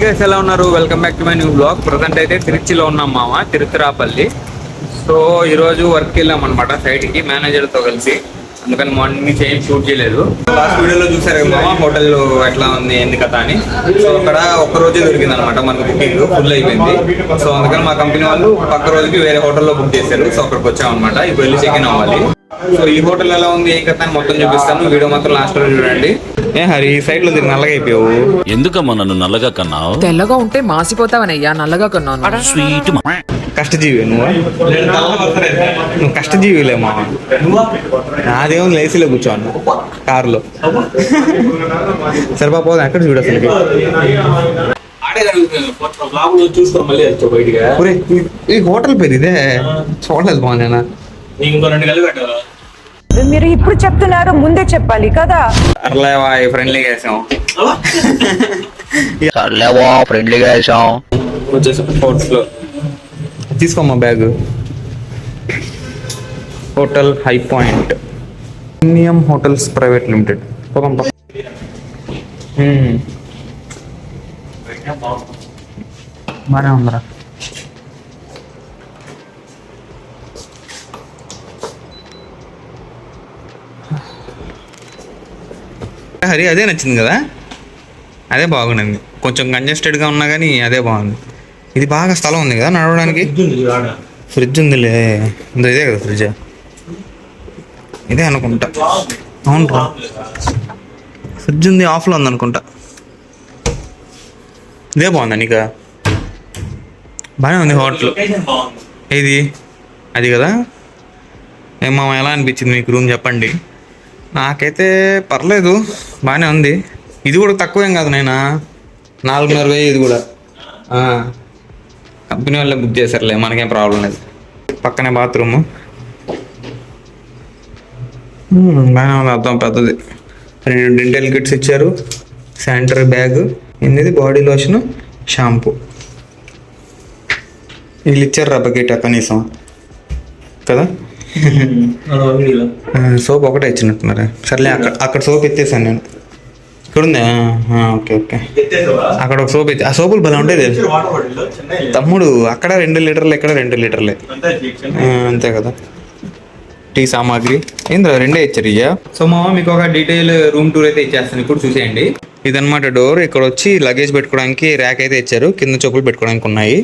Guys ఎలా ఉన్నారు? Welcome back to my new blog. Present అయితే తిరుచిలో ఉన్నాం మామ, తిరుచిరాపల్లి. సో ఈరోజు వర్క్ వెళ్ళాం అనమాట సైట్కి మేనేజర్తో కలిసి. అందుకని మార్నింగ్ నుంచి ఏం షూట్ చేయలేదు. లాస్ట్ వీడియోలో చూసారు కదా మామ, హోటల్ ఎట్లా ఉంది ఏంది కథ అని. సో అక్కడ ఒక్క రోజే దొరికింది అనమాట మనకు, బుకింగ్ ఫుల్ అయిపోయింది. సో అందుకని మా కంపెనీ వాళ్ళు పక్క రోజుకి వేరే హోటల్లో బుక్ చేశారు. సో అక్కడికి వచ్చాం అనమాట. ఇప్పుడు వెళ్ళి చెక్ ఇన్ అవ్వాలి. సో ఈ హోటల్ ఎలా ఉంది ఏం కథ అని మొత్తం చూపిస్తాను. వీడియో మాత్రం లాస్ట్ రోజు చూడండి. ఏ హరి, ఈ సైడ్ లో నల్లగా అయిపోయావు. ఎందుకమ్మా నన్ను నల్లగా కన్నావు? తెల్లగా ఉంటే మాసిపోతావనయ్యా, నల్లగా కన్నాను. స్వీట్ కష్టజీవి నువ్వు కష్టజీవిలేమా. నాదేమో లేసీలో కూర్చోను కారులో. సరిపోదు ఎక్కడ చూడు అసలు. ఈ హోటల్ పేరు ఇదే చూడలేదు బాగుందేనా. మీరు ఇప్పుడు చెప్తున్నారు, ముందే చెప్పాలి కదా. అర్లేవా ఫ్రెండ్లీగా వేసాం, ఫ్రెండ్లీగా వేసాం. వచ్చేసి ఫోర్త్ ఫ్లోర్. తీసుకోమ్మా bag. Hotel high point premium hotels private limited. బాగానే ఉందరా. హరి అదే నచ్చింది కదా, అదే బాగుండింది. కొంచెం కంజెస్టెడ్గా ఉన్నా కానీ అదే బాగుంది. ఇది బాగా స్థలం ఉంది కదా నడవడానికి. ఫ్రిడ్జ్ ఉందిలే, ఇదే కదా ఫ్రిడ్జ్, ఇదే అనుకుంటా. అవునరా, ఫ్రిడ్జ్ ఉంది, ఆఫ్లో ఉంది అనుకుంటా. ఇదే బాగుందా నీకు? బాగానే ఉంది హోటల్. ఏది అది కదా. ఏమో ఎలా అనిపించింది మీకు రూమ్ చెప్పండి. నాకైతే పర్లేదు, బాగానే ఉంది. ఇది కూడా తక్కువేం కాదు నైనా, 4,500 ఇది కూడా. కంపెనీ వాళ్ళే బుక్ చేశారులే, మనకేం ప్రాబ్లం లేదు. పక్కనే బాత్రూము బాగానే ఉంది, అర్థం పెద్దది. 2 డెంటల్ కిట్స్ ఇచ్చారు, శానిటరీ బ్యాగ్, ఇది బాడీ లోషన్, షాంపూ. వీళ్ళు ఇచ్చారు రా బకెట్ కనీసం కదా. సోప్ ఒకటే ఇచ్చినట్టున్నారా. సర్లే, అక్కడ సోప్ ఎత్తేసాను నేను. ఇక్కడ ఉందా? Okay okay. అక్కడ ఒక సోప్ ఎత్తి, ఆ సోపులు భలే ఉండేది తమ్ముడు. అక్కడ 2 లీటర్లు, ఇక్కడ 2 లీటర్లే, అంతే కదా. టీ సామాగ్రి ఏంద్రా 2 ఇచ్చారు ఇయ్యా. సో మామ మీకు ఒక డీటెయిల్ రూమ్ టూర్ అయితే ఇచ్చేస్తాను, ఇప్పుడు చూసేయండి. ఇదన్నమాట డోర్. ఇక్కడ వచ్చి లగేజ్ పెట్టుకోవడానికి ర్యాక్ అయితే ఇచ్చారు, కింద చెప్పులు పెట్టుకోవడానికి ఉన్నాయి.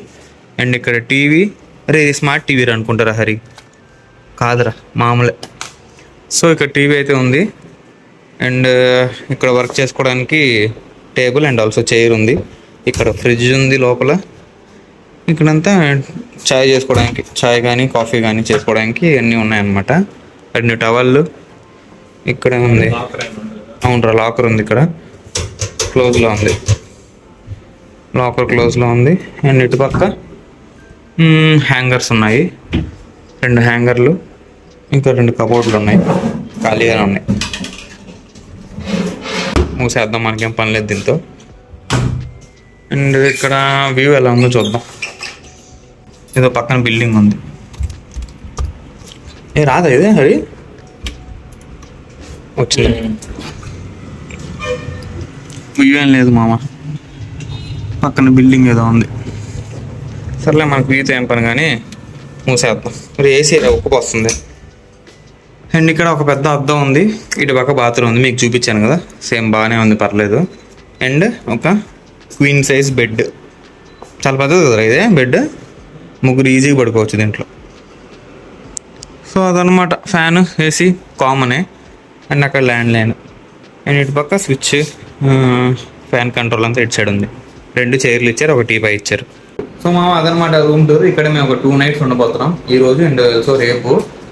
అండ్ ఇక్కడ టీవీ. అరే ఇది స్మార్ట్ టీవీ అనుకుంటారా హరి? కాదురా, మామూలే. సో ఇక్కడ టీవీ అయితే ఉంది. అండ్ ఇక్కడ వర్క్ చేసుకోవడానికి టేబుల్ అండ్ ఆల్సో చైర్ ఉంది. ఇక్కడ ఫ్రిడ్జ్ ఉంది లోపల. ఇక్కడంతా చాయ్ చేసుకోవడానికి, చాయ్ కానీ కాఫీ కానీ చేసుకోవడానికి అన్నీ ఉన్నాయన్నమాట. 2 టవళ్ళు ఇక్కడ ఉంది. అవునరా, లాకర్ ఉంది ఇక్కడ, క్లోజ్లో ఉంది. లాకర్ క్లోజ్లో ఉంది. అండ్ ఇటుపక్క హ్యాంగర్స్ ఉన్నాయి, 2 హ్యాంగర్లు, ఇంకా 2 కబోర్డ్లు ఉన్నాయి, ఖాళీగానే ఉన్నాయి. మూసేద్దాం, మనకేం పని లేదు దీంతో. అండ్ ఇక్కడ వ్యూ ఎలా ఉందో చూద్దాం. ఏదో పక్కన బిల్డింగ్ ఉంది. ఏ రాదా ఇదే హరి? వచ్చింది. వ్యూ ఏం లేదు మామ, పక్కన బిల్డింగ్ ఏదో ఉంది. సర్లే, మనకు వ్యూతో ఏం పని కానీ మూసేద్దాం. మరి ఏసీ ఉక్కపోస్తుంది. అండ్ ఇక్కడ ఒక పెద్ద అద్దం ఉంది, ఇటు పక్క బాత్రూమ్ ఉంది, మీకు చూపించాను కదా, సేమ్ బాగానే ఉంది, పర్లేదు. అండ్ ఒక క్వీన్ సైజ్ బెడ్, చాలా పెద్దది కదా ఇదే బెడ్. 3 ఈజీగా పడుకోవచ్చు దీంట్లో. సో అదనమాట. ఫ్యాన్, ఏసీ కామనే. అండ్ అక్కడ ల్యాండ్ లైన్. అండ్ ఇటు పక్క స్విచ్, ఫ్యాన్ కంట్రోల్ అంతా ఇటు సైడ్ ఉంది. 2 చైర్లు ఇచ్చారు, ఒక టీపై ఇచ్చారు. సో మా అదనమాట రూమ్ టూర్. ఇక్కడ మేము ఒక 2 నైట్స్ ఉండబోతున్నాం ఈరోజు అండ్ సో రేపు.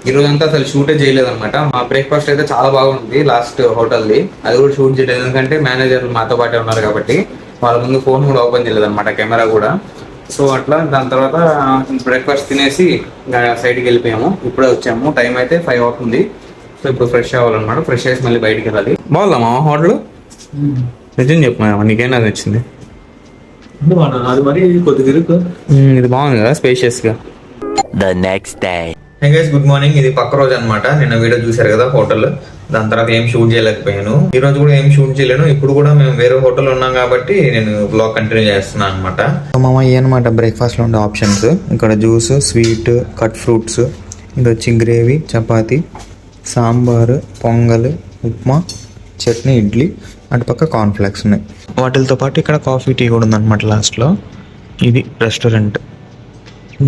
ఈరోజు అంతా అసలు షూటే చేయలేదన్నమాట. మా బ్రేక్ఫాస్ట్ అయితే చాలా బాగుంది లాస్ట్ హోటల్ది, అది కూడా షూట్ చేయలేదు ఎందుకంటే మేనేజర్ మాతో పాటే ఉన్నారు కాబట్టి. వాళ్ళ ముందు ఫోన్ కూడా ఓపెన్ చేయలేదు అనమాట, కెమెరా కూడా. సో అట్లా దాని తర్వాత బ్రేక్ఫాస్ట్ తినేసి సైడ్కి వెళ్ళిపోయాము. ఇప్పుడే వచ్చాము, టైం అయితే 5 అవుతుంది. సో ఇప్పుడు ఫ్రెష్ అవ్వాలన్నమాట. ఫ్రెష్ అయ్యేసి మళ్ళీ బయటికి వెళ్ళాలి. బాగుందమ్మా హోటల్? నిజం చెప్పమా, నీకేనా నచ్చింది? ఇది బాగుంది కదా, స్పేషియస్ గా. The next day. Hey guys, good morning. ఇది పక్క రోజు అనమాట. నిన్న వీడియో చూసారు కదా హోటల్. దాని తర్వాత ఏం షూట్ చేయలేకపోయాను. ఈ రోజు కూడా ఏం షూట్ చేయలేను. ఇప్పుడు కూడా మేము వేరే హోటల్ ఉన్నాం కాబట్టి నేను బ్లాగ్ కంటిన్యూ చేస్తున్నాను అనమాట. మామ అనమాట బ్రేక్ఫాస్ట్ లో ఉండే ఆప్షన్స్. ఇక్కడ జ్యూస్, స్వీట్, కట్ ఫ్రూట్స్, ఇది వచ్చి గ్రేవీ, చపాతి, సాంబారు, పొంగల్, ఉప్మా, చట్నీ, ఇడ్లీ, అటుపక్క కార్న్ఫ్లెక్స్ ఉన్నాయి. వాటితో పాటు ఇక్కడ కాఫీ, టీ కూడా ఉందన్నమాట లాస్ట్లో. ఇది రెస్టారెంట్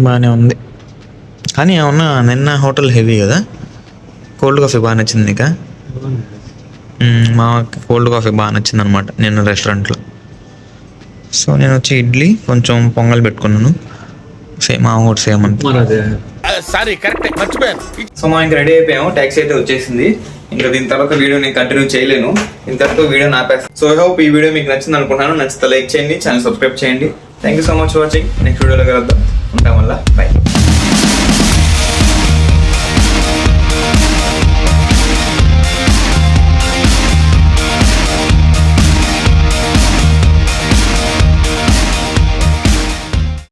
బాగానే ఉంది. కానీ ఏమన్నా నిన్న హోటల్ హెవీ కదా. కోల్డ్ కాఫీ బాగా నచ్చింది నీకా? మా కోల్డ్ కాఫీ బాగా నచ్చింది అనమాట నిన్న రెస్టారెంట్లో. సో నేను వచ్చి ఇడ్లీ కొంచెం పొంగల్ పెట్టుకున్నాను. సేమ్ మా హోటల్ సేమ్ అంతే. సారీ కరెక్ట్ మర్చిపోయాను. సో మనం ఇంకా రెడీ అయిపోయాము. ట్యాక్సీ అయితే వచ్చేసింది. ఇంకా దీని తర్వాత వీడియో నేను కంటిన్యూ చేయలేను. ఇంతటితో వీడియో ఆపేస్తాను. సో ఐ హోప్ ఈ వీడియో మీకు నచ్చింది అనుకుంటున్నాను. నచ్చితే లైక్ చేయండి, ఛానల్ సబ్స్క్రైబ్ చేయండి. Thank you so much for watching. Next వీడియోలో కలుద్దాం. ఉంటాం వల్ల బాయ్.